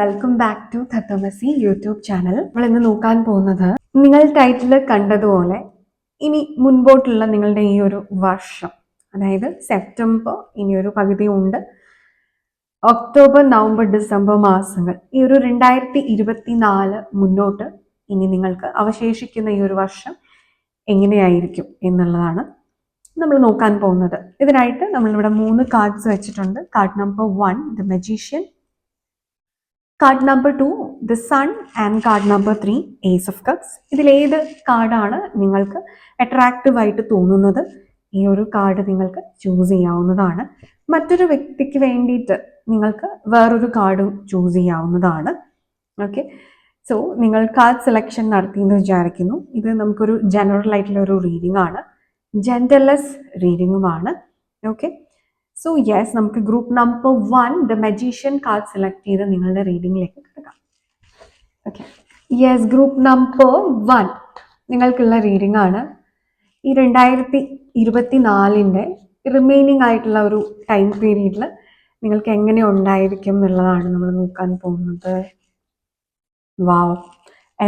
Welcome back to Tattvamasi YouTube channel. നമ്മൾ ഇന്ന് നോക്കാൻ പോകുന്നത് നിങ്ങൾ ടൈറ്റിൽ കണ്ടതുപോലെ ഇനി മുൻപോട്ടുള്ള നിങ്ങളുടെ ഈ ഒരു വർഷം, അതായത് സെപ്റ്റംബർ ഇനിയൊരു പകുതി ഉണ്ട്, ഒക്ടോബർ നവംബർ ഡിസംബർ മാസങ്ങൾ, ഈ ഒരു 2024 മുന്നോട്ട് ഇനി നിങ്ങൾക്ക് അവശേഷിക്കുന്ന ഈ ഒരു വർഷം എങ്ങനെയായിരിക്കും എന്നുള്ളതാണ് നമ്മൾ നോക്കാൻ പോകുന്നത്. ഇതിനായിട്ട് നമ്മളിവിടെ 3 കാർഡ്സ് വെച്ചിട്ടുണ്ട്. Card number 1 the magician, card number 2 the sun and card number 3 ace of cups. ഇതിലേത് കാർഡാണ് നിങ്ങൾക്ക് അട്രാക്റ്റീവ് ആയിട്ട് തോന്നുന്നത്, ഈ ഒരു കാർഡ് നിങ്ങൾക്ക് ചൂസ് ചെയ്യാവുന്നതാണ്. മറ്റൊരു വ്യക്തിക്ക് വേണ്ടിയിട്ട് നിങ്ങൾക്ക് വേറൊരു കാർഡും ചൂസ് ചെയ്യാവുന്നതാണ്. ഓക്കെ, സോ നിങ്ങൾ കാർഡ് സെലക്ഷൻ നടത്തിയെന്ന് വിചാരിക്കുന്നു. ഇത് നമുക്കൊരു ജനറൽ ആയിട്ടുള്ള ഒരു റീഡിംഗ് ആണ്, ജെൻഡർലെസ് റീഡിങ്ങുമാണ്. ഓക്കെ, സോ യെസ്, നമുക്ക് group number 1 the magician card select ചെയ്ത് നിങ്ങളുടെ റീഡിങ്ങിലേക്ക് കിടക്കാം. ഓക്കെ, യെസ്, ഗ്രൂപ്പ് നമ്പർ 1 നിങ്ങൾക്കുള്ള റീഡിംഗ് ആണ്. ഈ 2024 റിമൈനിങ് ആയിട്ടുള്ള ഒരു ടൈം പീരീഡിൽ നിങ്ങൾക്ക് എങ്ങനെ ഉണ്ടായിരിക്കും എന്നുള്ളതാണ് നമ്മൾ നോക്കാൻ പോകുന്നത്. Wow,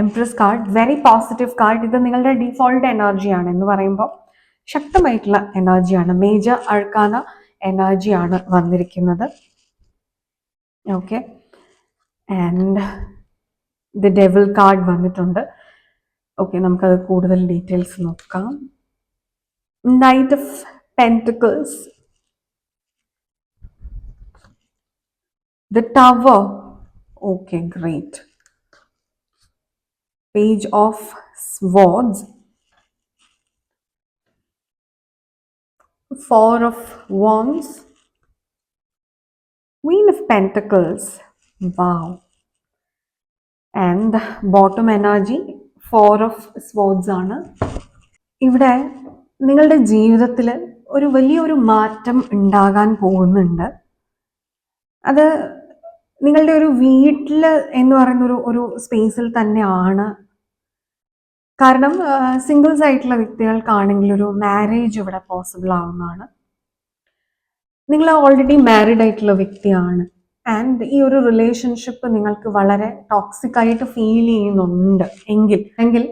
empress card, very positive card. ഇത് നിങ്ങളുടെ ഡിഫോൾട്ട് എനർജിയാണ് എന്ന് പറയുമ്പോൾ ശക്തമായിട്ടുള്ള എനർജിയാണ്, മേജർ അഴ്ക്കാന എനർജിയാണ് വന്നിരിക്കുന്നത്. Okay, and the devil card വന്നിട്ടുണ്ട്. ഓക്കെ, നമുക്കത് കൂടുതൽ ഡീറ്റെയിൽസ് നോക്കാം. Knight of pentacles, the tower. Okay, great. Page of swords, 4 of wands, queen of pentacles. Wow. And bottom energy 4 of swords ആണ്. ഇവിടെ നിങ്ങളുടെ ജീവിതത്തിൽ ഒരു വലിയൊരു മാറ്റം ഉണ്ടാകാൻ പോകുന്നുണ്ട്. അത് നിങ്ങളുടെ ഒരു വീട്ടിൽ എന്ന് പറയുന്ന ഒരു സ്പേസിൽ തന്നെയാണ്. കാരണം സിംഗിൾസ് ആയിട്ടുള്ള വ്യക്തികൾക്കാണെങ്കിൽ ഒരു മാരേജ് ഇവിടെ പോസിബിൾ ആവുന്നതാണ്. നിങ്ങൾ ഓൾറെഡി മാരീഡ് ആയിട്ടുള്ള വ്യക്തിയാണ്, ആൻഡ് ഈ ഒരു റിലേഷൻഷിപ്പ് നിങ്ങൾക്ക് വളരെ ടോക്സിക് ആയിട്ട് ഫീൽ ചെയ്യുന്നുണ്ട് എങ്കിൽ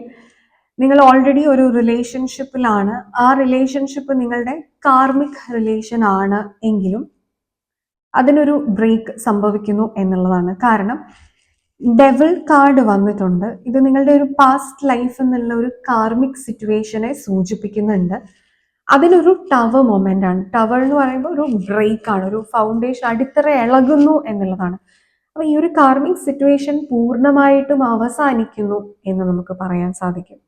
നിങ്ങൾ ഓൾറെഡി ഒരു റിലേഷൻഷിപ്പിലാണ്. ആ റിലേഷൻഷിപ്പ് നിങ്ങളുടെ കാർമിക് റിലേഷൻ ആണ് എങ്കിലും അതിനൊരു ബ്രേക്ക് സംഭവിക്കുന്നു എന്നുള്ളതാണ്. കാരണം ഡെവിൾ കാർഡ് വന്നിട്ടുണ്ട്. ഇത് നിങ്ങളുടെ ഒരു പാസ്റ്റ് ലൈഫ് എന്നുള്ള ഒരു കാർമിക് സിറ്റുവേഷനെ സൂചിപ്പിക്കുന്നുണ്ട്. അതിനൊരു ടവർ മൊമെന്റ് ആണ്. ടവർ എന്ന് പറയുമ്പോൾ ഒരു ബ്രേക്ക് ആണ്, ഒരു ഫൗണ്ടേഷൻ, അടിത്തറ ഇളകുന്നു എന്നുള്ളതാണ്. അപ്പൊ ഈ ഒരു കാർമിക് സിറ്റുവേഷൻ പൂർണ്ണമായിട്ടും അവസാനിക്കുന്നു എന്ന് നമുക്ക് പറയാൻ സാധിക്കും.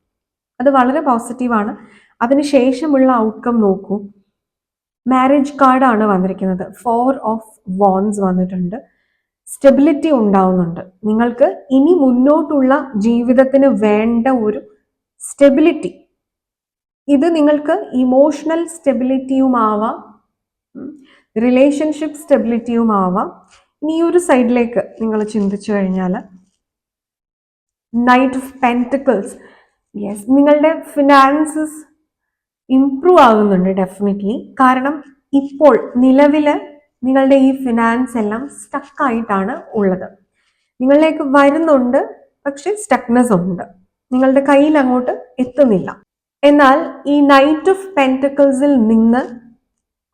അത് വളരെ പോസിറ്റീവാണ്. അതിനുശേഷമുള്ള ഔട്ട്കം നോക്കൂ. മാരേജ് കാർഡാണ് വന്നിരിക്കുന്നത്. 4 ഓഫ് wands വന്നിട്ടുണ്ട്. സ്റ്റെബിലിറ്റി ഉണ്ടാവുന്നുണ്ട്. നിങ്ങൾക്ക് ഇനി മുന്നോട്ടുള്ള ജീവിതത്തിന് വേണ്ട ഒരു സ്റ്റെബിലിറ്റി, ഇത് നിങ്ങൾക്ക് ഇമോഷണൽ സ്റ്റെബിലിറ്റിയുമാവാം, റിലേഷൻഷിപ്പ് സ്റ്റെബിലിറ്റിയുമാവാം. ഇനി ഈ ഒരു സൈഡിലേക്ക് നിങ്ങൾ ചിന്തിച്ചു കഴിഞ്ഞാൽ നൈറ്റ് ഓഫ് പെന്റിക്കിൾസ്, യെസ്, നിങ്ങളുടെ ഫിനാൻസസ് ഇംപ്രൂവ് ആകുന്നുണ്ട് ഡെഫിനറ്റ്ലി. കാരണം ഇപ്പോൾ നിലവിൽ നിങ്ങളുടെ ഈ ഫിനാൻസ് എല്ലാം സ്റ്റക്കായിട്ടാണ് ഉള്ളത്. നിങ്ങളിലേക്ക് വരുന്നുണ്ട്, പക്ഷെ സ്റ്റക്നെസ് ഉണ്ട്, നിങ്ങളുടെ കയ്യിൽ അങ്ങോട്ട് എത്തുന്നില്ല. എന്നാൽ ഈ നൈറ്റ് ഓഫ് പെന്റിക്കിൾസിൽ നിന്ന്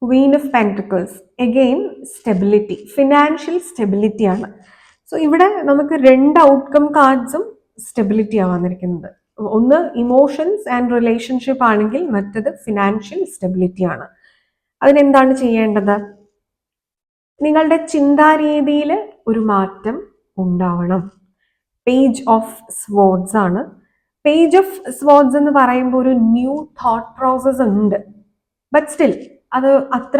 Queen of pentacles, again stability, financial stability ആണ്. സോ ഇവിടെ നമുക്ക് 2 ഔട്ട്കം കാർഡ്സും സ്റ്റെബിലിറ്റിയാണ് വന്നിരിക്കുന്നത്. ഒന്ന് ഇമോഷൻസ് ആൻഡ് റിലേഷൻഷിപ്പ് ആണെങ്കിൽ മറ്റത് ഫിനാൻഷ്യൽ സ്റ്റെബിലിറ്റി ആണ്. അതിനെന്താണ് ചെയ്യേണ്ടത്? നിങ്ങളുടെ ചിന്താരീതിയിൽ ഒരു മാറ്റം ഉണ്ടാവണം. പേജ് ഓഫ് സ്വാർഡ്സ് ആണ്. പേജ് ഓഫ് സ്വാർഡ്സ് എന്ന് പറയുമ്പോൾ ഒരു ന്യൂ തോട്ട് പ്രോസസ് ഉണ്ട്, ബട്ട് സ്റ്റിൽ അത് അത്ര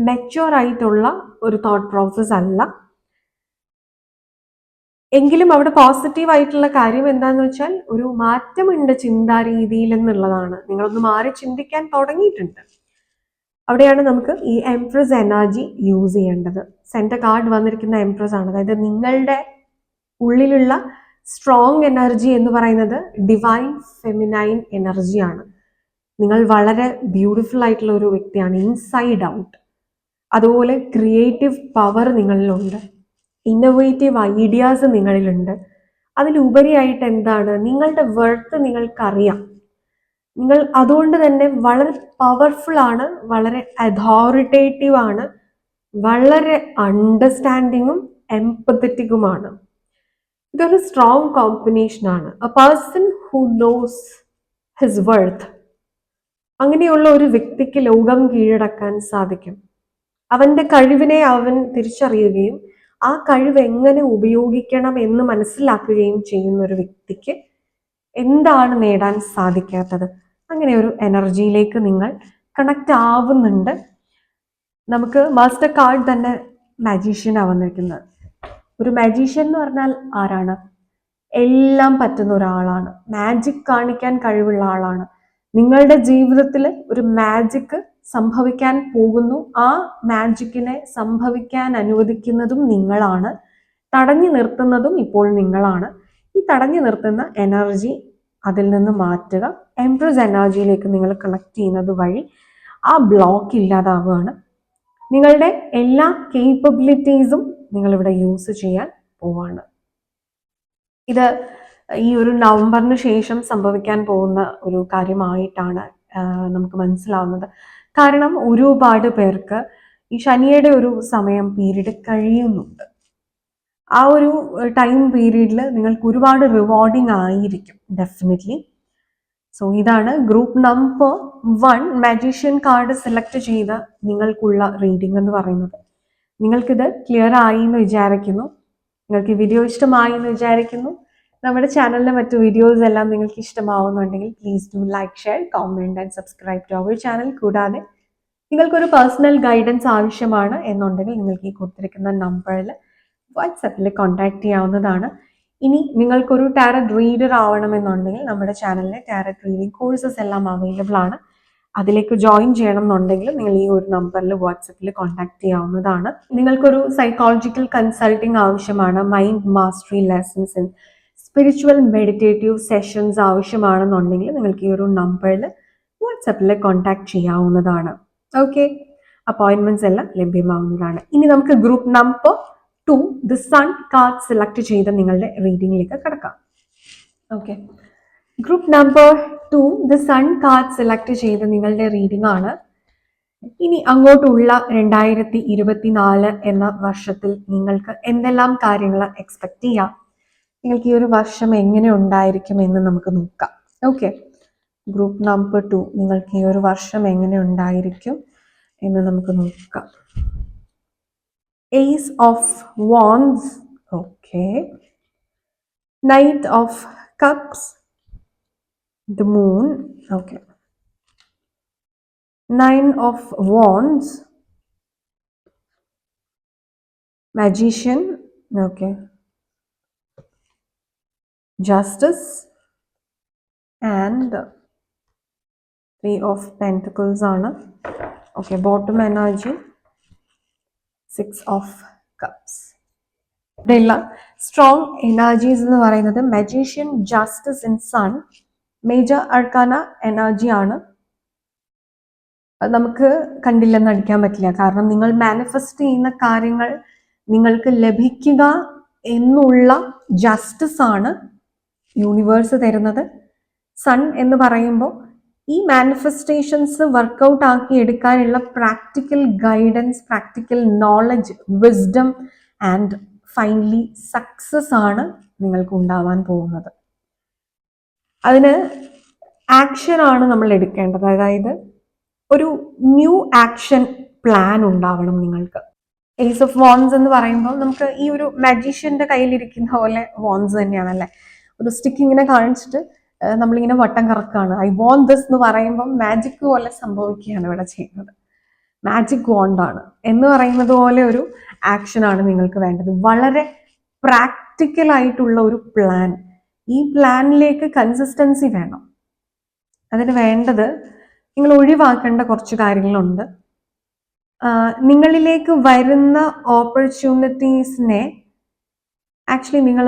മെച്യൂർ ആയിട്ടുള്ള ഒരു തോട്ട് പ്രോസസ് അല്ല. എങ്കിലും അവിടെ പോസിറ്റീവ് ആയിട്ടുള്ള കാര്യം എന്താന്ന് വെച്ചാൽ ഒരു മാറ്റമുണ്ട് ചിന്താരീതിയിൽ എന്നുള്ളതാണ്. നിങ്ങളൊന്ന് മാറി ചിന്തിക്കാൻ തുടങ്ങിയിട്ടുണ്ട്. അവിടെയാണ് നമുക്ക് ഈ എംപ്രസ് എനർജി യൂസ് ചെയ്യേണ്ടത്. സെന്റർ കാർഡ് വന്നിരിക്കുന്ന എംപ്രസ് ആണ്. അതായത് നിങ്ങളുടെ ഉള്ളിലുള്ള സ്ട്രോങ് എനർജി എന്ന് പറയുന്നത് ഡിവൈൻ ഫെമിനൈൻ എനർജിയാണ്. നിങ്ങൾ വളരെ ബ്യൂട്ടിഫുൾ ആയിട്ടുള്ള ഒരു വ്യക്തിയാണ് ഇൻസൈഡ് ഔട്ട്. അതുപോലെ ക്രിയേറ്റീവ് പവർ നിങ്ങളിലുണ്ട്. ഇന്നോവേറ്റീവ് ഐഡിയാസ് നിങ്ങളിലുണ്ട്. അതിലുപരിയായിട്ട് എന്താണ്, നിങ്ങളുടെ വർത്ത് നിങ്ങൾക്കറിയാം. നിങ്ങൾ അതുകൊണ്ട് തന്നെ വളരെ പവർഫുൾ ആണ്, വളരെ അതോറിറ്റേറ്റീവ് ആണ്, വളരെ അണ്ടർസ്റ്റാൻഡിങ്ങും എംപത്തറ്റിക്കുമാണ്. ഇതൊരു സ്ട്രോങ് കോമ്പിനേഷൻ ആണ്. A person who knows his worth, അങ്ങനെയുള്ള ഒരു വ്യക്തിക്ക് ലോകം കീഴടക്കാൻ സാധിക്കും. അവന്റെ കഴിവിനെ അവൻ തിരിച്ചറിയുകയും ആ കഴിവ് എങ്ങനെ ഉപയോഗിക്കണം എന്ന് മനസ്സിലാക്കുകയും ചെയ്യുന്ന ഒരു വ്യക്തിക്ക് എന്താണ് നേടാൻ സാധിക്കാത്തത്? അങ്ങനെ ഒരു എനർജിയിലേക്ക് നിങ്ങൾ കണക്ട് ആവുന്നുണ്ട്. നമുക്ക് മാസ്റ്റർ കാർഡ് തന്നെ മാജീഷ്യനാണ് വന്നിരിക്കുന്നത്. ഒരു മാജീഷ്യൻ എന്ന് പറഞ്ഞാൽ ആരാണ്? എല്ലാം പറ്റുന്ന ഒരാളാണ്, മാജിക് കാണിക്കാൻ കഴിവുള്ള ആളാണ്. നിങ്ങളുടെ ജീവിതത്തിൽ ഒരു മാജിക് സംഭവിക്കാൻ പോകുന്നു. ആ മാജിക്കിനെ സംഭവിക്കാൻ അനുവദിക്കുന്നതും നിങ്ങളാണ്, തടഞ്ഞു നിർത്തുന്നതും ഇപ്പോൾ നിങ്ങളാണ്. ഈ തടഞ്ഞു നിർത്തുന്ന എനർജി അതിൽ നിന്ന് മാറ്റുക. എംപ്രസ് എനർജിയിലേക്ക് നിങ്ങൾ കണക്ട് ചെയ്യുന്നത് വഴി ആ ബ്ലോക്ക് ഇല്ലാതാവുകയാണ്. നിങ്ങളുടെ എല്ലാ കേപ്പബിലിറ്റീസും നിങ്ങളിവിടെ യൂസ് ചെയ്യാൻ പോവാണ്. ഇത് ഈ ഒരു നവംബറിന് ശേഷം സംഭവിക്കാൻ പോകുന്ന ഒരു കാര്യമായിട്ടാണ് നമുക്ക് മനസ്സിലാവുന്നത്. കാരണം ഒരുപാട് പേർക്ക് ഈ ശനിയുടെ ഒരു സമയം പീരീഡ് കഴിയുന്നുണ്ട്. ആ ഒരു ടൈം പീരീഡിൽ നിങ്ങൾക്ക് ഒരുപാട് റിവാർഡിങ് ആയിരിക്കും ഡെഫിനറ്റ്ലി. സോ ഇതാണ് group number 1 magician card select ചെയ്ത നിങ്ങൾക്കുള്ള റീഡിംഗ് എന്ന് പറയുന്നത്. നിങ്ങൾക്കിത് ക്ലിയർ ആയി എന്ന് വിചാരിക്കുന്നു. നിങ്ങൾക്ക് ഈ വീഡിയോ ഇഷ്ടമായി എന്ന് വിചാരിക്കുന്നു. നമ്മുടെ ചാനലിലെ മറ്റു വീഡിയോസ് എല്ലാം നിങ്ങൾക്ക് ഇഷ്ടമാവുന്നുണ്ടെങ്കിൽ please do like, share, comment and subscribe to our channel. കൂടാതെ നിങ്ങൾക്കൊരു പേഴ്സണൽ ഗൈഡൻസ് ആവശ്യമാണ് എന്നുണ്ടെങ്കിൽ നിങ്ങൾക്ക് ഈ കൊടുത്തിരിക്കുന്ന നമ്പറിൽ വാട്സാപ്പിൽ കോൺടാക്ട് ചെയ്യാവുന്നതാണ്. ഇനി നിങ്ങൾക്കൊരു ടാരറ്റ് റീഡർ ആവണമെന്നുണ്ടെങ്കിൽ നമ്മുടെ ചാനലിലെ ടാരറ്റ് റീഡിംഗ് കോഴ്സസ് എല്ലാം അവൈലബിൾ ആണ്. അതിലേക്ക് ജോയിൻ ചെയ്യണം എന്നുണ്ടെങ്കിൽ നിങ്ങൾ ഈ ഒരു നമ്പറിൽ വാട്സപ്പിൽ കോൺടാക്ട് ചെയ്യാവുന്നതാണ്. നിങ്ങൾക്കൊരു സൈക്കോളജിക്കൽ കൺസൾട്ടിങ് ആവശ്യമാണ്, mind mastery lessons and spiritual meditative sessions ആവശ്യമാണെന്നുണ്ടെങ്കിൽ നിങ്ങൾക്ക് ഈ ഒരു നമ്പറിൽ വാട്സപ്പിൽ കോൺടാക്ട് ചെയ്യാവുന്നതാണ്. ഓക്കെ, അപ്പോയിൻമെന്റ്സ് എല്ലാം ലഭ്യമാവുന്നതാണ്. ഇനി നമുക്ക് group number 2 the sun card select ചെയ്ത നിങ്ങളുടെ റീഡിങ്ങിലേക്ക് കിടക്കാം. Okay, group number 2 the sun card select ചെയ്ത നിങ്ങളുടെ റീഡിംഗ് ആണ്. ഇനി അങ്ങോട്ടുള്ള 2024 എന്ന വർഷത്തിൽ നിങ്ങൾക്ക് എന്തെല്ലാം കാര്യങ്ങൾ എക്സ്പെക്ട് ചെയ്യാം, നിങ്ങൾക്ക് ഈ ഒരു വർഷം എങ്ങനെ ഉണ്ടായിരിക്കും എന്ന് നമുക്ക് നോക്കാം. ഓക്കെ, ഗ്രൂപ്പ് നമ്പർ 2 നിങ്ങൾക്ക് ഈ ഒരു വർഷം എങ്ങനെ ഉണ്ടായിരിക്കും എന്ന് നമുക്ക് നോക്കാം. Ace of Wands, okay. Knight of Cups, the Moon, okay. 9 of Wands, Magician, okay. Justice and 3 of Pentacles ആണ്. Okay, bottom energy 6 of Cups. ഇവിടെയുള്ള സ്ട്രോങ് എനർജീസ് എന്ന് പറയുന്നത് magician, justice and sun, major arcana energy ആണ്. അത് നമുക്ക് കണ്ടില്ലെന്ന് അടിക്കാൻ പറ്റില്ല. കാരണം നിങ്ങൾ മാനിഫെസ്റ്റ് ചെയ്യുന്ന കാര്യങ്ങൾ നിങ്ങൾക്ക് ലഭിക്കുക എന്നുള്ള ജസ്റ്റിസ് ആണ് യൂണിവേഴ്സ് തരുന്നത്. സൺ എന്ന് പറയുമ്പോൾ ഈ മാനിഫെസ്റ്റേഷൻസ് വർക്കൗട്ട് ആക്കി എടുക്കാനുള്ള practical guidance, practical knowledge, wisdom and finally success ആണ് നിങ്ങൾക്ക് ഉണ്ടാവാൻ പോകുന്നത്. അതിന് ആക്ഷൻ ആണ് നമ്മൾ എടുക്കേണ്ടത്. അതായത് ഒരു ന്യൂ ആക്ഷൻ പ്ലാൻ ഉണ്ടാവണം നിങ്ങൾക്ക്. ഏസ് ഓഫ് വോൺസ് എന്ന് പറയുമ്പോൾ നമുക്ക് ഈ ഒരു മജീഷ്യന്റെ കയ്യിലിരിക്കുന്ന പോലെ വോൺസ് തന്നെയാണല്ലേ. ഒരു സ്റ്റിക്ക് ഇങ്ങനെ കാണിച്ചിട്ട് നമ്മളിങ്ങനെ വട്ടം കറക്കാണ്. ഐ വോണ്ട് ദിസ് എന്ന് പറയുമ്പോൾ മാജിക് പോലെ സംഭവിക്കുകയാണ് ഇവിടെ ചെയ്യുന്നത്. മാജിക് വോണ്ടാണ് എന്ന് പറയുന്നത് പോലെ ഒരു ആക്ഷൻ ആണ് നിങ്ങൾക്ക് വേണ്ടത്. വളരെ പ്രാക്ടിക്കൽ ആയിട്ടുള്ള ഒരു പ്ലാൻ. ഈ പ്ലാനിലേക്ക് കൺസിസ്റ്റൻസി വേണം. അതിന് വേണ്ടത് നിങ്ങൾ ഒഴിവാക്കേണ്ട കുറച്ച് കാര്യങ്ങളുണ്ട്. നിങ്ങളിലേക്ക് വരുന്ന ഓപ്പർച്യൂണിറ്റീസിനെ ആക്ച്വലി നിങ്ങൾ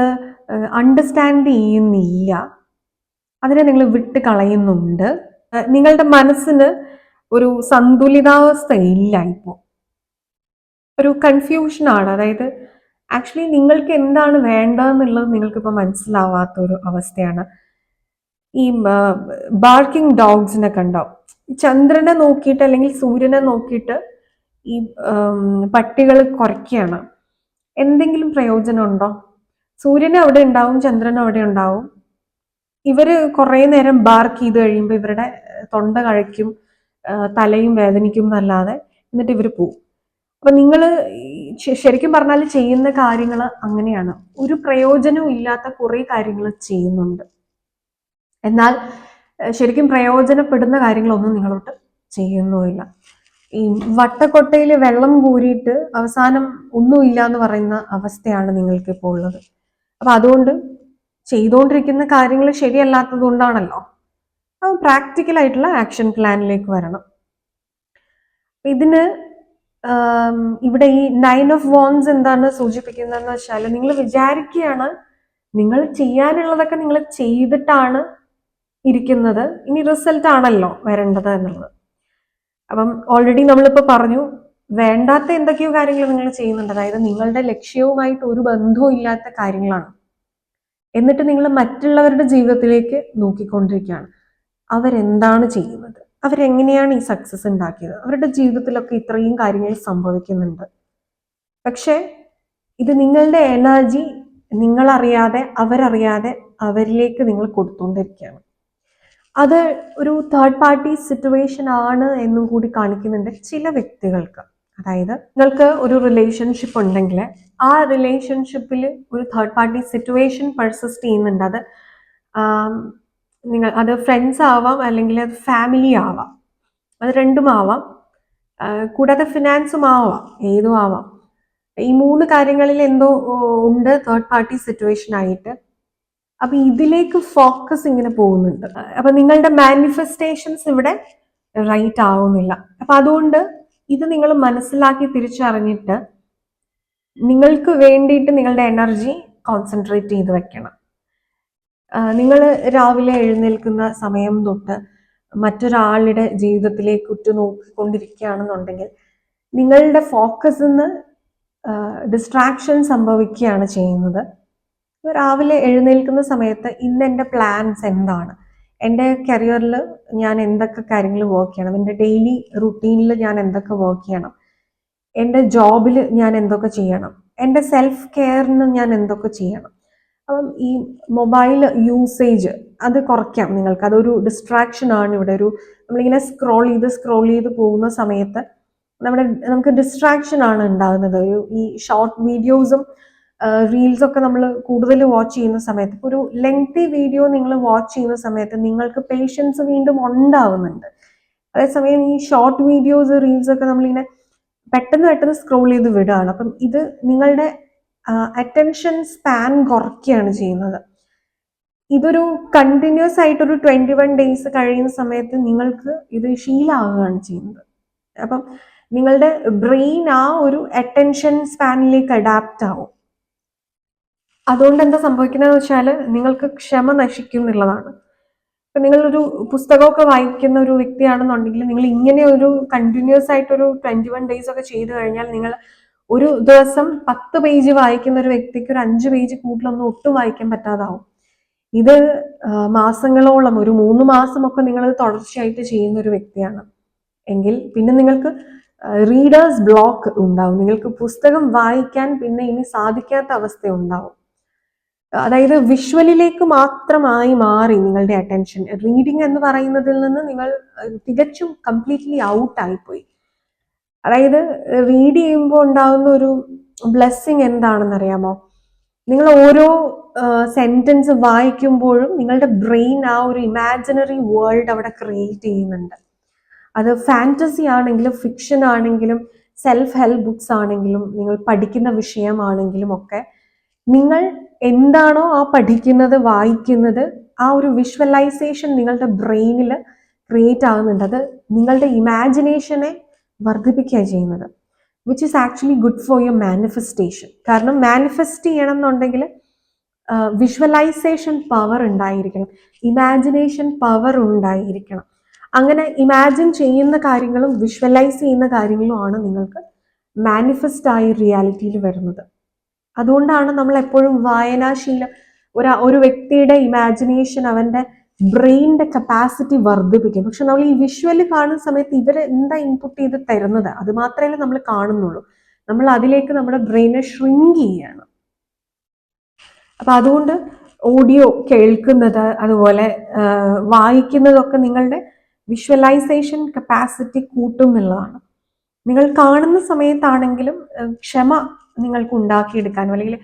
അണ്ടർസ്റ്റാൻഡ് ചെയ്യുന്നില്ല, അതിനെ നിങ്ങൾ വിട്ട് കളയുന്നുണ്ട്. നിങ്ങളുടെ മനസ്സിന് ഒരു സന്തുലിതാവസ്ഥ ഇല്ല, ഇപ്പോൾ ഒരു കൺഫ്യൂഷനാണ്. അതായത് ആക്ച്വലി നിങ്ങൾക്ക് എന്താണ് വേണ്ടതെന്നുള്ളത് നിങ്ങൾക്കിപ്പോൾ മനസ്സിലാവാത്ത ഒരു അവസ്ഥയാണ്. ഈ ബാർക്കിംഗ് ഡോഗ്സിനെ കണ്ടോ? ചന്ദ്രനെ നോക്കിയിട്ട് അല്ലെങ്കിൽ സൂര്യനെ നോക്കിയിട്ട് ഈ പട്ടികൾ കുറയ്ക്കുകയാണ്. എന്തെങ്കിലും പ്രയോജനം ഉണ്ടോ? സൂര്യൻ അവിടെ ഉണ്ടാവും, ചന്ദ്രൻ അവിടെ ഉണ്ടാവും. ഇവര് കുറേ നേരം ബാർക്ക് ചെയ്ത് കഴിയുമ്പോൾ ഇവരുടെ തൊണ്ട കഴിക്കും, തലയും വേദനിക്കും എന്നല്ലാതെ, എന്നിട്ട് ഇവർ പോവും. അപ്പൊ നിങ്ങൾ ശരിക്കും പറഞ്ഞാൽ ചെയ്യുന്ന കാര്യങ്ങൾ അങ്ങനെയാണ്. ഒരു പ്രയോജനവും ഇല്ലാത്ത കുറെ കാര്യങ്ങൾ ചെയ്യുന്നുണ്ട്. എന്നാൽ ശരിക്കും പ്രയോജനപ്പെടുന്ന കാര്യങ്ങളൊന്നും നിങ്ങളോട്ട് ചെയ്യുന്നുമില്ല. ഈ വട്ടക്കൊട്ടയിൽ വെള്ളം കൂരിയിട്ട് അവസാനം ഒന്നുമില്ല എന്ന് പറയുന്ന അവസ്ഥയാണ് നിങ്ങൾക്ക് ഇപ്പോൾ ഉള്ളത്. അപ്പൊ അതുകൊണ്ട് ചെയ്തുകൊണ്ടിരിക്കുന്ന കാര്യങ്ങൾ ശരിയല്ലാത്തത് കൊണ്ടാണല്ലോ. അത് പ്രാക്ടിക്കൽ ആയിട്ടുള്ള ആക്ഷൻ പ്ലാനിലേക്ക് വരണം. ഇതിന് ഇവിടെ ഈ 9 ഓഫ് wands എന്താണ് സൂചിപ്പിക്കുന്നതെന്ന് വെച്ചാൽ, നിങ്ങൾ വിചാരിക്കുകയാണ് നിങ്ങൾ ചെയ്യാനുള്ളതൊക്കെ നിങ്ങൾ ചെയ്തിട്ടാണ് ഇരിക്കുന്നത്, ഇനി റിസൾട്ട് ആണല്ലോ വരേണ്ടത് എന്നുള്ളത്. അപ്പം ഓൾറെഡി നമ്മളിപ്പോൾ പറഞ്ഞു, വേണ്ടാത്ത എന്തൊക്കെയോ കാര്യങ്ങൾ നിങ്ങൾ ചെയ്യുന്നുണ്ട്. അതായത് നിങ്ങളുടെ ലക്ഷ്യവുമായിട്ട് ഒരു ബന്ധവും ഇല്ലാത്ത കാര്യങ്ങളാണ്. എന്നിട്ട് നിങ്ങൾ മറ്റുള്ളവരുടെ ജീവിതത്തിലേക്ക് നോക്കിക്കൊണ്ടിരിക്കുകയാണ്. അവരെന്താണ് ചെയ്യുന്നത്, അവരെങ്ങനെയാണ് ഈ സക്സസ് ഉണ്ടാക്കിയത്, അവരുടെ ജീവിതത്തിലൊക്കെ ഇത്രയും കാര്യങ്ങൾ സംഭവിക്കുന്നുണ്ട്. പക്ഷെ ഇത് നിങ്ങളുടെ എനർജി നിങ്ങളറിയാതെ അവരറിയാതെ അവരിലേക്ക് നിങ്ങൾ കൊടുത്തുകൊണ്ടിരിക്കുകയാണ്. അത് ഒരു തേർഡ് പാർട്ടി സിറ്റുവേഷൻ ആണ് എന്നും കൂടി കാണിക്കുന്നുണ്ട് ചില വ്യക്തികൾക്ക്. അതായത് നിങ്ങൾക്ക് ഒരു റിലേഷൻഷിപ്പ് ഉണ്ടെങ്കിൽ ആ റിലേഷൻഷിപ്പിൽ ഒരു തേർഡ് പാർട്ടി സിറ്റുവേഷൻ പെർസിസ്റ്റ് ചെയ്യുന്നുണ്ട്. അത് അത് ഫ്രണ്ട്സ് ആവാം, അല്ലെങ്കിൽ അത് ഫാമിലി ആവാം, അത് രണ്ടും ആവാം, കൂടാതെ ഫിനാൻസും ആവാം, ഏതും ആവാം. ഈ 3 കാര്യങ്ങളിൽ എന്തോ ഉണ്ട് തേർഡ് പാർട്ടി സിറ്റുവേഷൻ ആയിട്ട്. അപ്പൊ ഇതിലേക്ക് ഫോക്കസ് ഇങ്ങനെ പോകുന്നുണ്ട്. അപ്പൊ നിങ്ങളുടെ മാനിഫെസ്റ്റേഷൻസ് ഇവിടെ റൈറ്റ് ആവുന്നില്ല. അപ്പൊ അതുകൊണ്ട് ഇത് നിങ്ങൾ മനസ്സിലാക്കി തിരിച്ചറിഞ്ഞിട്ട് നിങ്ങൾക്ക് വേണ്ടിയിട്ട് നിങ്ങളുടെ എനർജി കോൺസെൻട്രേറ്റ് ചെയ്ത് വെക്കണം. നിങ്ങൾ രാവിലെ എഴുന്നേൽക്കുന്ന സമയം തൊട്ട് മറ്റൊരാളുടെ ജീവിതത്തിലേക്ക് ഉറ്റുനോക്കിക്കൊണ്ടിരിക്കുകയാണെന്നുണ്ടെങ്കിൽ നിങ്ങളുടെ ഫോക്കസിൽ നിന്ന് ഡിസ്ട്രാക്ഷൻ സംഭവിക്കുകയാണ് ചെയ്യുന്നത്. രാവിലെ എഴുന്നേൽക്കുന്ന സമയത്ത് ഇന്ന് എൻ്റെ പ്ലാൻസ് എന്താണ്, എൻ്റെ കരിയറിൽ ഞാൻ എന്തൊക്കെ കാര്യങ്ങൾ വർക്ക് ചെയ്യണം, എൻ്റെ ഡെയിലി റുട്ടീനിൽ ഞാൻ എന്തൊക്കെ വർക്ക് ചെയ്യണം, എൻ്റെ ജോബിൽ ഞാൻ എന്തൊക്കെ ചെയ്യണം, എൻ്റെ സെൽഫ് കെയറിന് ഞാൻ എന്തൊക്കെ ചെയ്യണം. അപ്പം ഈ മൊബൈൽ യൂസേജ് അത് കുറയ്ക്കാം നിങ്ങൾക്ക്. അതൊരു ഡിസ്ട്രാക്ഷൻ ആണ്. ഇവിടെ നമ്മളിങ്ങനെ സ്ക്രോൾ ചെയ്ത് പോകുന്ന സമയത്ത് നമുക്ക് ഡിസ്ട്രാക്ഷൻ ആണ് ഉണ്ടാകുന്നത്. ഈ ഷോർട്ട് വീഡിയോസും റീൽസ് ഒക്കെ നമ്മൾ കൂടുതൽ വാച്ച് ചെയ്യുന്ന സമയത്ത്, ഒരു ലെങ്തി വീഡിയോ നിങ്ങൾ വാച്ച് ചെയ്യുന്ന സമയത്ത് നിങ്ങൾക്ക് പേഷ്യൻസ് വീണ്ടും ഉണ്ടാവുന്നുണ്ട്. അതേസമയം ഈ ഷോർട്ട് വീഡിയോസ് റീൽസ് ഒക്കെ നമ്മളിങ്ങനെ പെട്ടെന്ന് സ്ക്രോൾ ചെയ്ത് വിടുകയാണ്. അപ്പം ഇത് നിങ്ങളുടെ അറ്റൻഷൻ സ്പാൻ കുറയ്ക്കുകയാണ് ചെയ്യുന്നത്. ഇതൊരു കണ്ടിന്യൂസ് ആയിട്ട് ഒരു 21 days കഴിയുന്ന സമയത്ത് നിങ്ങൾക്ക് ഇത് ശീലമാവുകയാണ് ചെയ്യുന്നത്. അപ്പം നിങ്ങളുടെ ബ്രെയിൻ ആ ഒരു അറ്റൻഷൻ സ്പാനിലേക്ക് അഡാപ്റ്റ് ആവും. അതുകൊണ്ട് എന്താ സംഭവിക്കുന്നതെന്ന് വെച്ചാൽ നിങ്ങൾക്ക് ക്ഷമ നശിക്കും എന്നുള്ളതാണ്. ഇപ്പൊ നിങ്ങളൊരു പുസ്തകമൊക്കെ വായിക്കുന്ന ഒരു വ്യക്തിയാണെന്നുണ്ടെങ്കിൽ നിങ്ങൾ ഇങ്ങനെ ഒരു കണ്ടിന്യൂസ് ആയിട്ടൊരു 21 days ഒക്കെ ചെയ്തു കഴിഞ്ഞാൽ നിങ്ങൾ ഒരു ദിവസം 10 പേജ് വായിക്കുന്ന ഒരു വ്യക്തിക്ക് ഒരു 5 പേജ് കൂടുതലൊന്നും ഒട്ടും വായിക്കാൻ പറ്റാതാവും. ഇത് മാസങ്ങളോളം, ഒരു 3 മാസമൊക്കെ നിങ്ങൾ തുടർച്ചയായിട്ട് ചെയ്യുന്ന ഒരു വ്യക്തിയാണ് എങ്കിൽ പിന്നെ നിങ്ങൾക്ക് റീഡേഴ്സ് ബ്ലോക്ക് ഉണ്ടാവും. നിങ്ങൾക്ക് പുസ്തകം വായിക്കാൻ പിന്നെ ഇനി സാധിക്കാത്ത അവസ്ഥ ഉണ്ടാവും. അതായത് വിഷ്വലിലേക്ക് മാത്രമായി മാറി നിങ്ങളുടെ അറ്റൻഷൻ. റീഡിങ് എന്ന് പറയുന്നതിൽ നിന്ന് നിങ്ങൾ തികച്ചും കംപ്ലീറ്റ്ലി ഔട്ട് ആയിപ്പോയി. അതായത് റീഡ് ചെയ്യുമ്പോൾ ഉണ്ടാകുന്ന ഒരു ബ്ലെസ്സിങ് എന്താണെന്ന് അറിയാമോ? നിങ്ങൾ ഓരോ സെന്റൻസ് വായിക്കുമ്പോഴും നിങ്ങളുടെ ബ്രെയിൻ ആ ഒരു ഇമാജിനറി വേൾഡ് അവിടെ ക്രിയേറ്റ് ചെയ്യുന്നുണ്ട്. അത് ഫാന്റസി ആണെങ്കിലും ഫിക്ഷൻ ആണെങ്കിലും സെൽഫ് ഹെൽപ്പ് ബുക്സ് ആണെങ്കിലും നിങ്ങൾ പഠിക്കുന്ന വിഷയമാണെങ്കിലും ഒക്കെ നിങ്ങൾ എന്താണോ ആ പഠിക്കുന്നത് വായിക്കുന്നത് ആ ഒരു വിഷ്വലൈസേഷൻ നിങ്ങളുടെ ബ്രെയിനിൽ ക്രിയേറ്റ് ആകുന്നുണ്ട്. അത് നിങ്ങളുടെ ഇമാജിനേഷനെ വർദ്ധിപ്പിക്കുകയാണ് ചെയ്യുന്നത്, which is actually good for your manifestation. കാരണം മാനിഫെസ്റ്റ് ചെയ്യണം എന്നുണ്ടെങ്കിൽ വിഷ്വലൈസേഷൻ പവർ ഉണ്ടായിരിക്കണം, ഇമാജിനേഷൻ പവർ ഉണ്ടായിരിക്കണം. അങ്ങനെ ഇമാജിൻ ചെയ്യുന്ന കാര്യങ്ങളും വിഷ്വലൈസ് ചെയ്യുന്ന കാര്യങ്ങളും ആണ് നിങ്ങൾക്ക് മാനിഫെസ്റ്റ് ആയി റിയാലിറ്റിയിൽ വരുന്നത്. അതുകൊണ്ടാണ് നമ്മൾ എപ്പോഴും വായനാശീലം, ഒരു വ്യക്തിയുടെ ഇമാജിനേഷൻ, അവന്റെ ബ്രെയിനിന്റെ കപ്പാസിറ്റി വർദ്ധിപ്പിക്കും. പക്ഷെ നമ്മൾ ഈ വിഷ്വല് കാണുന്ന സമയത്ത് ഇവർ എന്താ ഇൻപുട്ട് ചെയ്ത് തരുന്നത് അത് മാത്രമേ നമ്മൾ കാണുന്നുള്ളൂ. നമ്മൾ അതിലേക്ക് നമ്മുടെ ബ്രെയിനെ ഷ്രിങ്ക് ചെയ്യാണ്. അപ്പൊ അതുകൊണ്ട് ഓഡിയോ കേൾക്കുന്നത് അതുപോലെ വായിക്കുന്നതൊക്കെ നിങ്ങളുടെ വിഷ്വലൈസേഷൻ കപ്പാസിറ്റി കൂട്ടും എന്നുള്ളതാണ്. നിങ്ങൾ കാണുന്ന സമയത്താണെങ്കിലും ക്ഷമ നിങ്ങൾക്ക് ഉണ്ടാക്കിയെടുക്കാനോ അല്ലെങ്കിൽ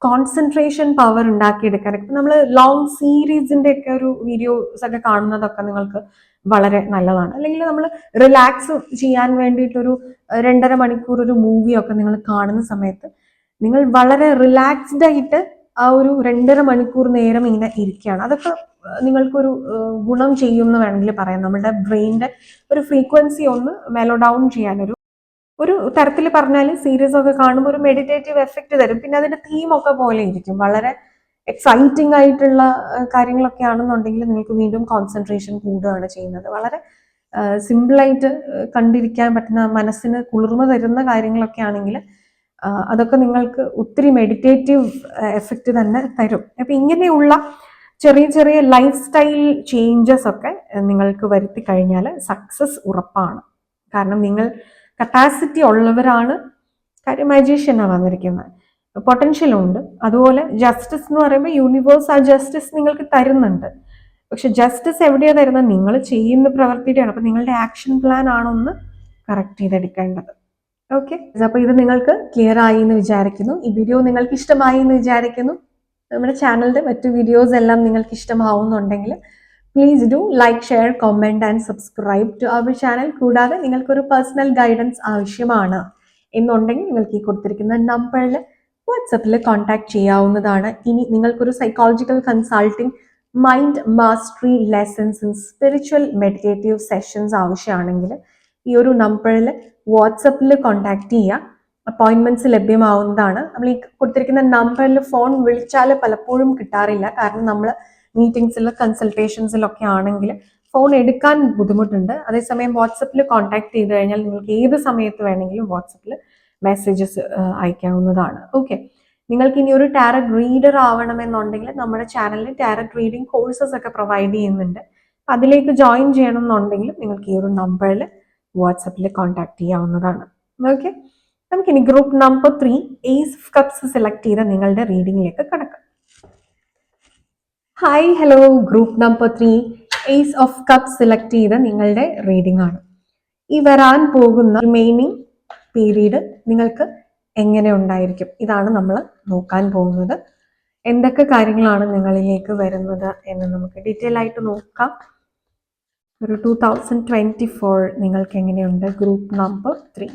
കോൺസെൻട്രേഷൻ പവർ ഉണ്ടാക്കിയെടുക്കാനോ, ഇപ്പം നമ്മൾ ലോങ് സീരീസിന്റെ ഒക്കെ ഒരു വീഡിയോസ് ഒക്കെ കാണുന്നതൊക്കെ നിങ്ങൾക്ക് വളരെ നല്ലതാണ്. അല്ലെങ്കിൽ നമ്മൾ റിലാക്സ് ചെയ്യാൻ വേണ്ടിയിട്ടൊരു 2.5 മണിക്കൂർ ഒരു മൂവിയൊക്കെ നിങ്ങൾ കാണുന്ന സമയത്ത് നിങ്ങൾ വളരെ റിലാക്സ്ഡ് ആയിട്ട് ആ ഒരു 2.5 മണിക്കൂർ നേരം ഇങ്ങനെ ഇരിക്കുകയാണ്. അതൊക്കെ നിങ്ങൾക്കൊരു ഗുണം ചെയ്യുമെന്ന് വേണമെങ്കിൽ പറയാം. നമ്മുടെ ബ്രെയിനിന്റെ ഒരു ഫ്രീക്വൻസി ഒന്ന് മെലോ ഡൗൺ ചെയ്യാനൊരു തരത്തിൽ പറഞ്ഞാൽ സീരീസ് ഒക്കെ കാണുമ്പോൾ ഒരു മെഡിറ്റേറ്റീവ് എഫക്റ്റ് തരും. പിന്നെ അതിന്റെ തീമൊക്കെ പോലെ ഇരിക്കും. വളരെ എക്സൈറ്റിംഗ് ആയിട്ടുള്ള കാര്യങ്ങളൊക്കെ ആണെന്നുണ്ടെങ്കിൽ നിങ്ങൾക്ക് വീണ്ടും കോൺസെൻട്രേഷൻ കൂടുകയാണ് ചെയ്യുന്നത്. വളരെ സിമ്പിളായിട്ട് കണ്ടിരിക്കാൻ പറ്റുന്ന, മനസ്സിന് കുളിർമ തരുന്ന കാര്യങ്ങളൊക്കെ ആണെങ്കിൽ അതൊക്കെ നിങ്ങൾക്ക് ഒത്തിരി മെഡിറ്റേറ്റീവ് എഫക്റ്റ് തന്നെ തരും. അപ്പൊ ഇങ്ങനെയുള്ള ചെറിയ ചെറിയ ലൈഫ് സ്റ്റൈൽ ചേഞ്ചസ് ഒക്കെ നിങ്ങൾക്ക് വരുത്തി കഴിഞ്ഞാൽ സക്സസ് ഉറപ്പാണ്. കാരണം നിങ്ങൾ കപ്പാസിറ്റി ഉള്ളവരാണ്. കാര്യം മജീഷ്യനാണ് വന്നിരിക്കുന്നത്, പൊട്ടൻഷ്യൽ ഉണ്ട്. അതുപോലെ ജസ്റ്റിസ് എന്ന് പറയുമ്പോൾ യൂണിവേഴ്സ് ആ ജസ്റ്റിസ് നിങ്ങൾക്ക് തരുന്നുണ്ട്. പക്ഷെ ജസ്റ്റിസ് എവിടെയാണ് തരുന്നത്? നിങ്ങൾ ചെയ്യുന്ന പ്രവൃത്തിയുടെയാണ്. അപ്പൊ നിങ്ങളുടെ ആക്ഷൻ പ്ലാൻ ആണൊന്ന് കറക്റ്റ് ചെയ്തെടുക്കേണ്ടത്. ഓക്കെ, അപ്പൊ ഇത് നിങ്ങൾക്ക് ക്ലിയർ ആയി എന്ന് വിചാരിക്കുന്നു. ഈ വീഡിയോ നിങ്ങൾക്ക് ഇഷ്ടമായി എന്ന് വിചാരിക്കുന്നു. നമ്മുടെ ചാനലിന്റെ മറ്റു വീഡിയോസ് എല്ലാം നിങ്ങൾക്ക് ഇഷ്ടമാവുന്നുണ്ടെങ്കിൽ please do like, share, comment and subscribe to our channel. കൂടാതെ നിങ്ങൾക്കൊരു പേഴ്സണൽ ഗൈഡൻസ് ആവശ്യമാണ് എന്നുണ്ടെങ്കിൽ നിങ്ങൾക്ക് ഈ കൊടുത്തിരിക്കുന്ന നമ്പറിൽ വാട്സപ്പിൽ കോൺടാക്ട് ചെയ്യാവുന്നതാണ്. ഇനി നിങ്ങൾക്കൊരു psychological consulting, mind mastery lessons, spiritual meditative sessions ആവശ്യമാണെങ്കിൽ ഈ ഒരു നമ്പറിൽ വാട്സപ്പിൽ കോൺടാക്ട് ചെയ്യുക. അപ്പോയിൻമെന്റ്സ് ലഭ്യമാവുന്നതാണ്. നമ്മൾ ഈ കൊടുത്തിരിക്കുന്ന നമ്പറിൽ ഫോൺ വിളിച്ചാൽ പലപ്പോഴും കിട്ടാറില്ല. കാരണം നമ്മൾ മീറ്റിംഗ്സിൽ, കൺസൾട്ടേഷൻസിലൊക്കെ ആണെങ്കിൽ ഫോൺ എടുക്കാൻ ബുദ്ധിമുട്ടുണ്ട്. അതേസമയം വാട്സപ്പിൽ കോൺടാക്ട് ചെയ്ത് കഴിഞ്ഞാൽ നിങ്ങൾക്ക് ഏത് സമയത്ത് വേണമെങ്കിലും വാട്സപ്പിൽ മെസ്സേജസ് അയക്കാവുന്നതാണ്. ഓക്കെ, നിങ്ങൾക്ക് ഇനി ഒരു ടാരറ്റ് റീഡർ ആവണമെന്നുണ്ടെങ്കിൽ നമ്മുടെ ചാനലിൽ ടാരറ്റ് റീഡിംഗ് കോഴ്സസ് ഒക്കെ പ്രൊവൈഡ് ചെയ്യുന്നുണ്ട്. അതിലേക്ക് ജോയിൻ ചെയ്യണം എന്നുണ്ടെങ്കിൽ നിങ്ങൾക്ക് ഈ ഒരു നമ്പറിൽ വാട്സപ്പിൽ കോൺടാക്ട് ചെയ്യാവുന്നതാണ്. ഓക്കെ, നമുക്കിനി group number 3 ace of cups select ചെയ്ത നിങ്ങളുടെ റീഡിങ്ങിലേക്ക് കടക്കാം. Hi, hello. Group number 3 ace of cups select ചെയ്ത നിങ്ങളുടെ റീഡിംഗ് ആണ്. ഈ വരാൻ പോകുന്ന റിമൈനിങ് പീരീഡ് നിങ്ങൾക്ക് എങ്ങനെ ഉണ്ടായിരിക്കും, ഇതാണ് നമ്മൾ നോക്കാൻ പോകുന്നത്. എന്തൊക്കെ കാര്യങ്ങളാണ് നിങ്ങളിലേക്ക് വരുന്നത് എന്ന് നമുക്ക് ഡീറ്റെയിൽ ആയിട്ട് നോക്കാം. ഒരു 2024 നിങ്ങൾക്ക് എങ്ങനെയുണ്ട്? Group number 3.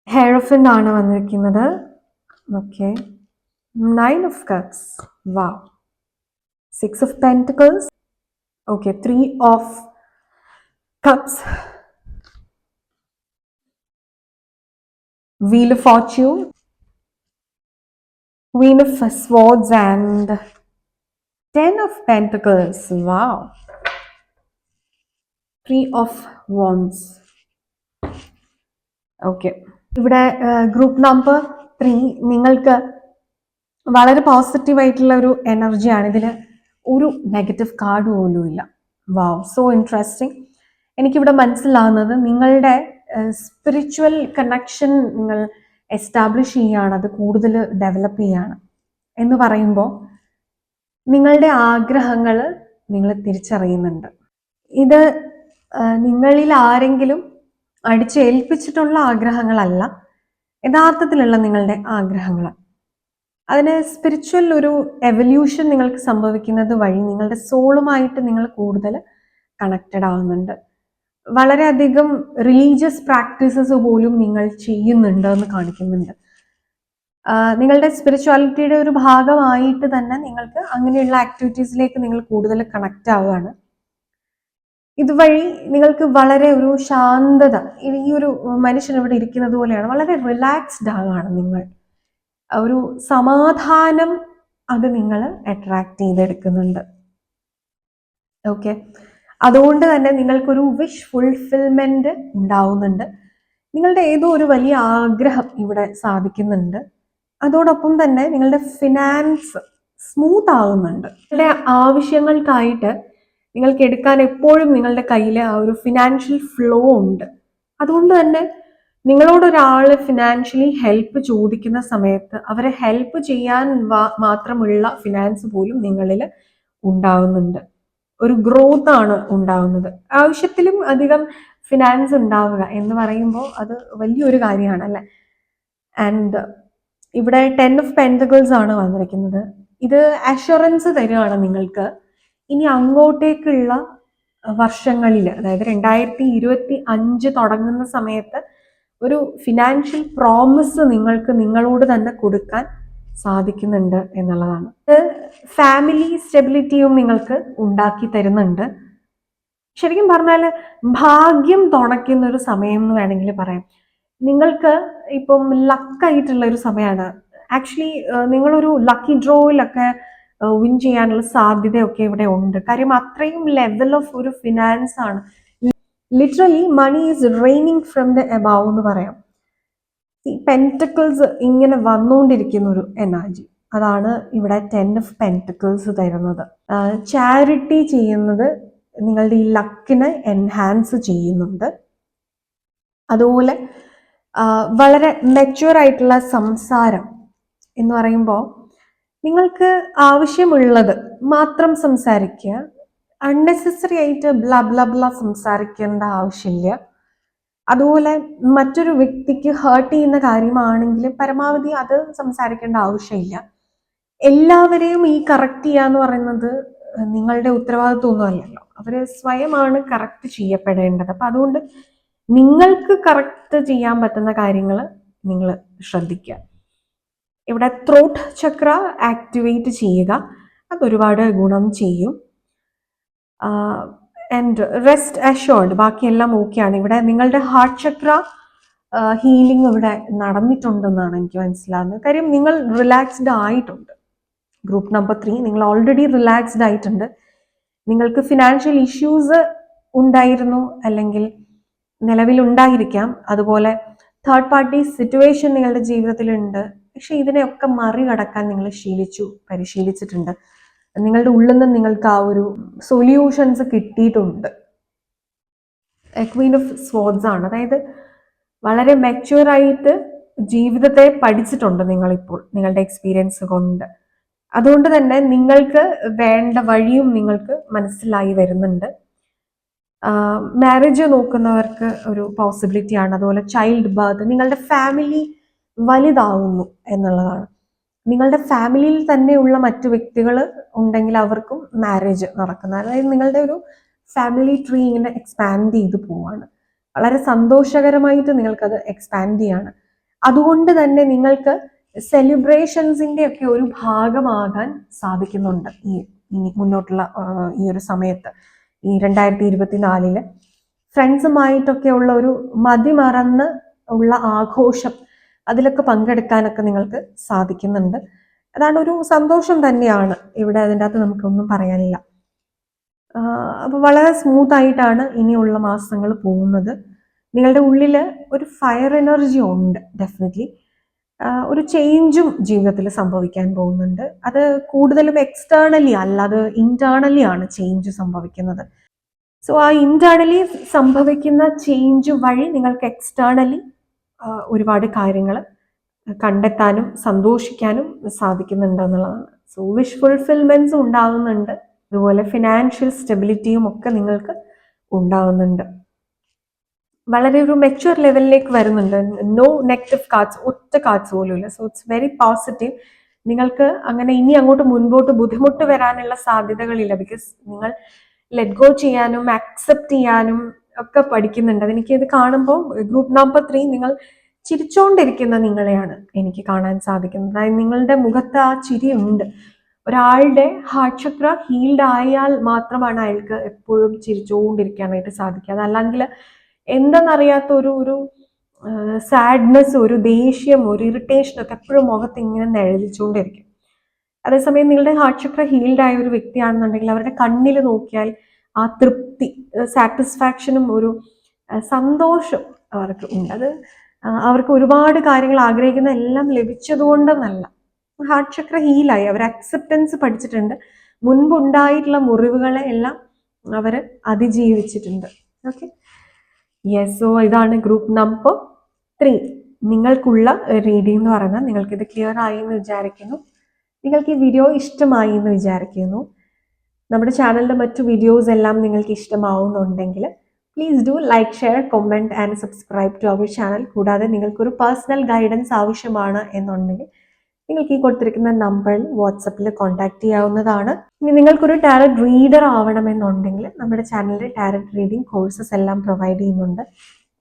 ഹെയർഫിൻ ആണ് വന്നിരിക്കുന്നത്. Okay, 9 of cups. Wow. 6 of pentacles. Okay, 3 of cups. Wheel of fortune. Queen of swords and 10 of pentacles. Wow. 3 of wands. Okay. ഇവിടെ ഗ്രൂപ്പ് നമ്പർ 3 നിങ്ങൾക്ക് വളരെ പോസിറ്റീവ് ആയിട്ടുള്ള ഒരു എനർജിയാണ്. ഇതിന് ഒരു നെഗറ്റീവ് കാർഡ് പോലും ഇല്ല. വാവ്, സോ ഇൻട്രസ്റ്റിംഗ്. എനിക്കിവിടെ മനസ്സിലാകുന്നത് നിങ്ങളുടെ സ്പിരിച്വൽ കണക്ഷൻ നിങ്ങൾ എസ്റ്റാബ്ലിഷ് ചെയ്യുകയാണ്, അത് കൂടുതൽ ഡെവലപ്പ് ചെയ്യുകയാണ് എന്ന് പറയുമ്പോൾ നിങ്ങളുടെ ആഗ്രഹങ്ങൾ നിങ്ങൾ തിരിച്ചറിയുന്നുണ്ട്. ഇത് നിങ്ങളിൽ ആരെങ്കിലും അടിച്ചേൽപ്പിച്ചിട്ടുള്ള ആഗ്രഹങ്ങളല്ല, യഥാർത്ഥത്തിലുള്ള നിങ്ങളുടെ ആഗ്രഹങ്ങൾ. അതിന് സ്പിരിച്വൽ ഒരു എവല്യൂഷൻ നിങ്ങൾക്ക് സംഭവിക്കുന്നത് വഴി നിങ്ങളുടെ സോളുമായിട്ട് നിങ്ങൾ കൂടുതൽ കണക്റ്റഡ് ആവുന്നുണ്ട്. വളരെയധികം റിലീജിയസ് പ്രാക്ടീസസ് പോലും നിങ്ങൾ ചെയ്യുന്നുണ്ട് എന്ന് കാണിക്കുന്നുണ്ട്. നിങ്ങളുടെ സ്പിരിച്വാലിറ്റിയുടെ ഒരു ഭാഗമായിട്ട് തന്നെ നിങ്ങൾക്ക് അങ്ങനെയുള്ള ആക്ടിവിറ്റീസിലേക്ക് നിങ്ങൾ കൂടുതൽ കണക്റ്റ് ആവുകയാണ്. ഇതുവഴി നിങ്ങൾക്ക് വളരെ ഒരു ശാന്തത, ഈ ഒരു മനുഷ്യൻ ഇവിടെ ഇരിക്കുന്നത് പോലെയാണ്, വളരെ റിലാക്സ്ഡ് ആവുകയാണ് നിങ്ങൾ. ഒരു സമാധാനം അത് നിങ്ങൾ അട്രാക്ട് ചെയ്തെടുക്കുന്നുണ്ട്. ഓക്കെ, അതുകൊണ്ട് തന്നെ നിങ്ങൾക്കൊരു വിഷ് ഫുൾഫിൽമെന്റ് ഉണ്ടാവുന്നുണ്ട്. നിങ്ങളുടെ ഏതോ ഒരു വലിയ ആഗ്രഹം ഇവിടെ സാധിക്കുന്നുണ്ട്. അതോടൊപ്പം തന്നെ നിങ്ങളുടെ ഫിനാൻസ് സ്മൂത്ത് ആവുന്നുണ്ട്. നിങ്ങളുടെ ആവശ്യങ്ങൾക്കായിട്ട് നിങ്ങൾക്ക് എടുക്കാൻ എപ്പോഴും നിങ്ങളുടെ കയ്യിൽ ആ ഒരു ഫിനാൻഷ്യൽ ഫ്ലോ ഉണ്ട്. അതുകൊണ്ട് തന്നെ നിങ്ങളോടൊരാൾ ഫിനാൻഷ്യലി ഹെൽപ്പ് ചോദിക്കുന്ന സമയത്ത് അവരെ ഹെൽപ്പ് ചെയ്യാൻ മാത്രമുള്ള ഫിനാൻസ് പോലും നിങ്ങളിൽ ഉണ്ടാവുന്നുണ്ട്. ഒരു ഗ്രോത്ത് ആണ് ഉണ്ടാവുന്നത്. ആവശ്യത്തിലും അധികം ഫിനാൻസ് ഉണ്ടാവുക എന്ന് പറയുമ്പോൾ അത് വലിയൊരു കാര്യമാണ് അല്ലെ. ആൻഡ് ഇവിടെ 10 ഓഫ് പെന്റക്കിൾസ് ആണ് വന്നിരിക്കുന്നത്. ഇത് അഷുറൻസ് തരികയാണ് നിങ്ങൾക്ക് ഇനി അങ്ങോട്ടേക്കുള്ള വർഷങ്ങളിൽ, അതായത് 2025 തുടങ്ങുന്ന സമയത്ത് ഒരു ഫിനാൻഷ്യൽ പ്രോമിസ് നിങ്ങൾക്ക് നിങ്ങളോട് തന്നെ കൊടുക്കാൻ സാധിക്കുന്നുണ്ട് എന്നുള്ളതാണ്. ഇത് ഫാമിലി സ്റ്റെബിലിറ്റിയും നിങ്ങൾക്ക് ഉണ്ടാക്കി തരുന്നുണ്ട്. ശരിക്കും പറഞ്ഞാൽ ഭാഗ്യം തുണയ്ക്കുന്ന ഒരു സമയം എന്ന് വേണമെങ്കിൽ പറയാം. നിങ്ങൾക്ക് ഇപ്പം ലക്കായിട്ടുള്ള ഒരു സമയമാണ്. ആക്ച്വലി നിങ്ങളൊരു ലക്കി ഡ്രോയിലൊക്കെ വിൻ ചെയ്യാനുള്ള സാധ്യതയൊക്കെ ഇവിടെ ഉണ്ട്. കാര്യം അത്രയും ലെവൽ ഓഫ് ഒരു ഫിനാൻസ് ആണ്. Literally money is raining from the above എന്ന് പറയാം. ഈ പെന്റക്കിൾസ് ഇങ്ങനെ വന്നുകൊണ്ടിരിക്കുന്ന ഒരു എനർജി, അതാണ് ഇവിടെ 10 ഓഫ് പെന്റക്കിൾസ് തരുന്നത്. ചാരിറ്റി ചെയ്യുന്നത് നിങ്ങളുടെ ഈ ലക്കിനെ എൻഹാൻസ് ചെയ്യുന്നുണ്ട്. അതുപോലെ വളരെ മെച്യൂർ ആയിട്ടുള്ള സംസാരം എന്ന് പറയുമ്പോൾ നിങ്ങൾക്ക് ആവശ്യമുള്ളത് മാത്രം സംസാരിക്കുക. അൺനെസസറി ആയിട്ട് ബ്ല ബ്ല ബ്ല സംസാരിക്കേണ്ട ആവശ്യമില്ല. അതുപോലെ മറ്റൊരു വ്യക്തിക്ക് ഹേർട്ട് ചെയ്യുന്ന കാര്യമാണെങ്കിൽ പരമാവധി അത് സംസാരിക്കേണ്ട ആവശ്യമില്ല. എല്ലാവരെയും ഈ കറക്റ്റ് ചെയ്യാന്ന് പറയുന്നത് നിങ്ങളുടെ ഉത്തരവാദിത്വമൊന്നും അല്ലല്ലോ. അവര് സ്വയമാണ് കറക്റ്റ് ചെയ്യപ്പെടേണ്ടത്. അപ്പൊ അതുകൊണ്ട് നിങ്ങൾക്ക് കറക്റ്റ് ചെയ്യാൻ പറ്റുന്ന കാര്യങ്ങൾ നിങ്ങൾ ശ്രദ്ധിക്കുക. ഇവിടെ ത്രോട്ട് ചക്ര ആക്ടിവേറ്റ് ചെയ്യുക, അതൊരുപാട് ഗുണം ചെയ്യും. ആൻഡ് റെസ്റ്റ് അഷ്യോർഡ്, ബാക്കിയെല്ലാം ഓക്കെയാണ്. ഇവിടെ നിങ്ങളുടെ ഹാർട്ട് ചക്ര ഹീലിംഗ് ഇവിടെ നടന്നിട്ടുണ്ടെന്നാണ് എനിക്ക് മനസ്സിലാകുന്നത്. കാര്യം നിങ്ങൾ റിലാക്സ്ഡ് ആയിട്ടുണ്ട്. ഗ്രൂപ്പ് നമ്പർ 3 നിങ്ങൾ ഓൾറെഡി റിലാക്സ്ഡ് ആയിട്ടുണ്ട്. നിങ്ങൾക്ക് ഫിനാൻഷ്യൽ ഇഷ്യൂസ് ഉണ്ടായിരുന്നു, അല്ലെങ്കിൽ നിലവിലുണ്ടായിരിക്കാം. അതുപോലെ തേർഡ് പാർട്ടി സിറ്റുവേഷൻ നിങ്ങളുടെ ജീവിതത്തിലുണ്ട്. പക്ഷെ ഇതിനെയൊക്കെ മറികടക്കാൻ നിങ്ങൾ പരിശീലിച്ചിട്ടുണ്ട്. നിങ്ങളുടെ ഉള്ളിൽ നിന്ന് നിങ്ങൾക്ക് ആ ഒരു സൊല്യൂഷൻസ് കിട്ടിയിട്ടുണ്ട്. ക്വീൻ ഓഫ് സ്വാർഡ്സ് ആണ്. അതായത് വളരെ മെച്യൂർ ആയിട്ട് ജീവിതത്തെ പഠിച്ചിട്ടുണ്ട് നിങ്ങളിപ്പോൾ നിങ്ങളുടെ എക്സ്പീരിയൻസ് കൊണ്ട്. അതുകൊണ്ട് തന്നെ നിങ്ങൾക്ക് വേണ്ട വഴിയും നിങ്ങൾക്ക് മനസ്സിലായി വരുന്നുണ്ട്. മാരേജ് നോക്കുന്നവർക്ക് ഒരു പോസിബിലിറ്റി ആണ്. അതുപോലെ ചൈൽഡ് ബർത്ത്, നിങ്ങളുടെ ഫാമിലി വലുതാവുന്നു എന്നുള്ളതാണ്. നിങ്ങളുടെ ഫാമിലിയിൽ തന്നെയുള്ള മറ്റു വ്യക്തികൾ ഉണ്ടെങ്കിൽ അവർക്കും മാരേജ് നടക്കുന്നത്. അതായത് നിങ്ങളുടെ ഒരു ഫാമിലി ട്രീ ഇങ്ങനെ എക്സ്പാൻഡ് ചെയ്ത് പോവാണ്. വളരെ സന്തോഷകരമായിട്ട് നിങ്ങൾക്കത് എക്സ്പാൻഡ് ചെയ്യാണ്. അതുകൊണ്ട് തന്നെ നിങ്ങൾക്ക് സെലിബ്രേഷൻസിന്റെ ഒക്കെ ഒരു ഭാഗമാകാൻ സാധിക്കുന്നുണ്ട് ഇനി മുന്നോട്ടുള്ള ഈ ഒരു സമയത്ത്. ഈ 2024 ഫ്രണ്ട്സുമായിട്ടൊക്കെ ഉള്ള ഒരു മതിമറന്ന് ഉള്ള ആഘോഷം, അതിലൊക്കെ പങ്കെടുക്കാനൊക്കെ നിങ്ങൾക്ക് സാധിക്കുന്നുണ്ട്. അതാണ് ഒരു സന്തോഷം തന്നെയാണ് ഇവിടെ. അതിൻ്റെ അകത്ത് നമുക്കൊന്നും പറയാനില്ല. അപ്പൊ വളരെ സ്മൂത്ത് ആയിട്ടാണ് ഇനിയുള്ള മാസങ്ങൾ പോകുന്നത്. നിങ്ങളുടെ ഉള്ളിൽ ഒരു ഫയർ എനർജി ഉണ്ട്. ഡെഫിനറ്റ്ലി ഒരു ചേഞ്ചും ജീവിതത്തിൽ സംഭവിക്കാൻ പോകുന്നുണ്ട്. അത് കൂടുതലും എക്സ്റ്റേണലി അല്ല, അത് ഇന്റേണലി ആണ് ചേഞ്ച് സംഭവിക്കുന്നത്. സോ ആ ഇന്റേണലി സംഭവിക്കുന്ന ചേഞ്ച് വഴി നിങ്ങൾക്ക് എക്സ്റ്റേണലി ഒരുപാട് കാര്യങ്ങൾ കണ്ടെത്താനും സന്തോഷിക്കാനും സാധിക്കുന്നുണ്ട് എന്നുള്ളതാണ്. സോ വിഷ് ഫുൾഫിൽമെന്റ്സും ഉണ്ടാകുന്നുണ്ട്. അതുപോലെ ഫിനാൻഷ്യൽ സ്റ്റെബിലിറ്റിയും ഒക്കെ നിങ്ങൾക്ക് ഉണ്ടാകുന്നുണ്ട്. വളരെ ഒരു മെച്യൂർ ലെവലിലേക്ക് വരുന്നുണ്ട്. നോ നെഗറ്റീവ് കാർഡ്സ്, ഒറ്റ കാർഡ്സ് പോലും ഇല്ല. So it's very positive. നിങ്ങൾക്ക് അങ്ങനെ ഇനി അങ്ങോട്ട് മുൻപോട്ട് ബുദ്ധിമുട്ട് വരാനുള്ള സാധ്യതകളില്ല. ബിക്കോസ് നിങ്ങൾ ലെറ്റ് ഗോ ചെയ്യാനും ആക്സെപ്റ്റ് ചെയ്യാനും ഒക്കെ പഠിക്കുന്നുണ്ട്. അതെനിക്ക് ഇത് കാണുമ്പോൾ ഗ്രൂപ്പ് നമ്പർ 3 നിങ്ങൾ ചിരിച്ചോണ്ടിരിക്കുന്ന നിങ്ങളെയാണ് എനിക്ക് കാണാൻ സാധിക്കുന്നത്. അതായത് നിങ്ങളുടെ മുഖത്ത് ആ ചിരി ഉണ്ട്. ഒരാളുടെ ഹാർട്ട് ചക്ര ഹീൽഡ് ആയാൽ മാത്രമാണ് അയാൾക്ക് എപ്പോഴും ചിരിച്ചുകൊണ്ടിരിക്കാനായിട്ട് സാധിക്കുക. അതല്ലെങ്കിൽ എന്തെന്നറിയാത്ത ഒരു സാഡ്നെസ്, ഒരു ദേഷ്യം, ഒരു ഇറിറ്റേഷൻ ഒക്കെ എപ്പോഴും മുഖത്ത് ഇങ്ങനെ നിഴലിച്ചുകൊണ്ടിരിക്കും. അതേസമയം നിങ്ങളുടെ ഹാർട്ട് ചക്ര ഹീൽഡ് ആയ ഒരു വ്യക്തിയാണെന്നുണ്ടെങ്കിൽ അവരുടെ കണ്ണിൽ നോക്കിയാൽ ആ തൃപ്തി, സാറ്റിസ്ഫാക്ഷനും ഒരു സന്തോഷം അവർക്ക് ഉണ്ട്. അത് അവർക്ക് ഒരുപാട് കാര്യങ്ങൾ ആഗ്രഹിക്കുന്ന എല്ലാം ലഭിച്ചതുകൊണ്ടെന്നല്ല. ഹാർട്ട് ചക്ര ഹീലായി, അവർ അക്സെപ്റ്റൻസ് പഠിച്ചിട്ടുണ്ട്, മുൻപുണ്ടായിട്ടുള്ള മുറിവുകളെ എല്ലാം അവർ അതിജീവിച്ചിട്ടുണ്ട്. Okay, yes. സോ ഇതാണ് ഗ്രൂപ്പ് നമ്പർ 3. നിങ്ങൾക്കുള്ള റീഡിംഗ് എന്ന് പറയുന്നത് നിങ്ങൾക്കിത് ക്ലിയർ ആയി എന്ന് വിചാരിക്കുന്നു. നിങ്ങൾക്ക് ഈ വീഡിയോ ഇഷ്ടമായി എന്ന് വിചാരിക്കുന്നു. നമ്മുടെ ചാനലിൻ്റെ മറ്റു വീഡിയോസ് എല്ലാം നിങ്ങൾക്ക് ഇഷ്ടമാവുന്നുണ്ടെങ്കിൽ please do like, share, comment and subscribe to our channel. കൂടാതെ നിങ്ങൾക്കൊരു പേഴ്സണൽ ഗൈഡൻസ് ആവശ്യമാണ് എന്നുണ്ടെങ്കിൽ നിങ്ങൾക്ക് ഈ കൊടുത്തിരിക്കുന്ന നമ്പറിൽ വാട്സപ്പിൽ കോൺടാക്ട് ചെയ്യാവുന്നതാണ്. ഇനി നിങ്ങൾക്കൊരു ടാരറ്റ് റീഡർ ആവണമെന്നുണ്ടെങ്കിൽ നമ്മുടെ ചാനലിൽ ടാരറ്റ് റീഡിംഗ് കോഴ്സസ് എല്ലാം പ്രൊവൈഡ് ചെയ്യുന്നുണ്ട്.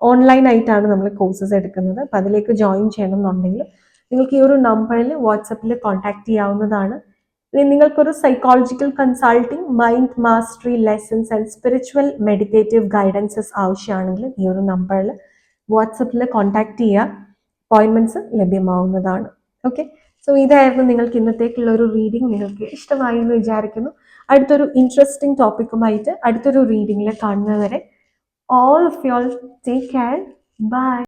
ഓൺലൈനായിട്ടാണ് നമ്മൾ കോഴ്സസ് എടുക്കുന്നത്. അപ്പം അതിലേക്ക് ജോയിൻ ചെയ്യണമെന്നുണ്ടെങ്കിൽ നിങ്ങൾക്ക് ഈ ഒരു നമ്പറിൽ വാട്സപ്പിൽ കോൺടാക്ട് ചെയ്യാവുന്നതാണ്. ഇനി നിങ്ങൾക്കൊരു psychological consulting, mind mastery lessons and spiritual meditative guidances ആവശ്യമാണെങ്കിൽ ഈ ഒരു നമ്പറിൽ വാട്സപ്പിൽ കോൺടാക്ട് ചെയ്യുക. അപ്പോയിൻമെൻറ്റ്സ് ലഭ്യമാവുന്നതാണ്. ഓക്കെ, സോ ഇതായിരുന്നു നിങ്ങൾക്ക് ഇന്നത്തേക്കുള്ള ഒരു റീഡിംഗ്. നിങ്ങൾക്ക് ഇഷ്ടമായി എന്ന് വിചാരിക്കുന്നു. അടുത്തൊരു ഇൻട്രസ്റ്റിംഗ് ടോപ്പിക്കുമായിട്ട് അടുത്തൊരു റീഡിങ്ങിൽ കാണുന്നതുവരെ all of y'all take care. Bye.